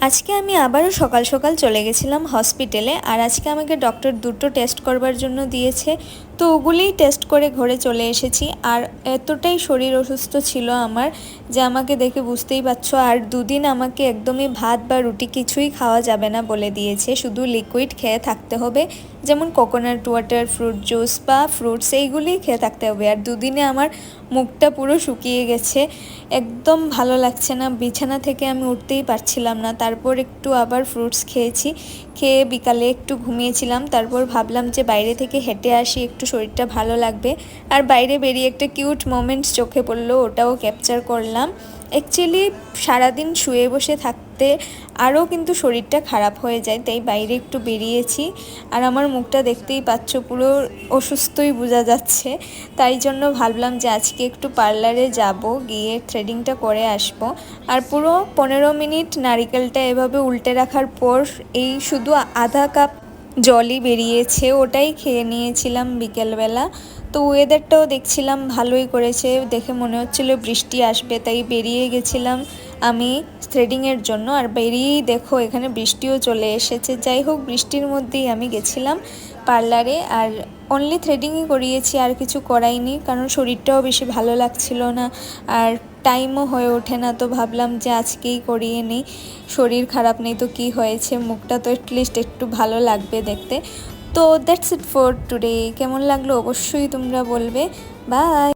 আজকে আমি আবারও সকাল সকাল চলে গেছিলাম হসপিটালে। আর আজকে আমাকে ডক্টর দুটো টেস্ট করবার জন্য দিয়েছে, তো ওগুলোই টেস্ট করে ঘরে চলে এসেছি। আর এতটাই শরীর অসুস্থ ছিল আমার যে আমাকে দেখে বুঝতেই পারছো। আর দুদিন আমাকে একদমই ভাত বা রুটি কিছুই খাওয়া যাবে না বলে দিয়েছে, শুধু লিকুইড খেয়ে থাকতে হবে, যেমন কোকোনাট ওয়াটার, ফ্রুট জুস বা ফ্রুটস, এইগুলিই খেয়ে থাকতে হবে। আর দুদিনে আমার মুখটা পুরো শুকিয়ে গেছে, একদম ভালো লাগছে না, বিছানা থেকে আমি উঠতেই পারছিলাম না। তারপর একটু আবার ফ্রুটস খেয়েছি, খেয়ে বিকালে একটু ঘুমিয়েছিলাম। তারপর ভাবলাম যে বাইরে থেকে হেঁটে আসি, একটু শরীরটা ভালো লাগবে। আর বাইরে বেরিয়ে একটা কিউট মোমেন্টস চোখে পড়লো, ওটাও ক্যাপচার করলাম। অ্যাকচুয়ালি সারাদিন শুয়ে বসে থাকতে আরও কিন্তু শরীরটা খারাপ হয়ে যায়, তাই বাইরে একটু বেরিয়েছি। আর আমার মুখটা দেখতেই পাচ্ছ, পুরো অসুস্থই বোঝা যাচ্ছে। তাই জন্য ভাবলাম যে আজকে একটু পার্লারে যাব, গিয়ে থ্রেডিংটা করে আসব। আর পুরো 15 মিনিট নারিকেলটা এভাবে উল্টে রাখার পর এই শুধু আধা কাপ জলই বেরিয়েছে, ওটাই খেয়ে নিয়েছিলাম বিকেলবেলা। তো ওয়েদারটাও দেখছিলাম ভালোই করেছে, দেখে মনে হচ্ছিল বৃষ্টি আসবে, তাই বেরিয়ে গেছিলাম আমি থ্রেডিংয়ের জন্য। আর বেরিয়েই দেখো এখানে বৃষ্টিও চলে এসেছে। যাই হোক, বৃষ্টির মধ্যেই আমি গেছিলাম পার্লারে। আর অনলি থ্রেডিংই করিয়েছি, আর কিছু করাইনি, কারণ শরীরটাও বেশি ভালো লাগছিল না আর টাইমও হয়ে ওঠে না। তো ভাবলাম যে আজকেই করিয়ে নিই, শরীর খারাপ নেই তো কি হয়েছে, মুখটা তো অ্যাটলিস্ট একটু ভালো লাগবে দেখতে। তো দ্যাটস ইট ফর টুডে। কেমন লাগলো অবশ্যই তোমরা বলবে। বাই।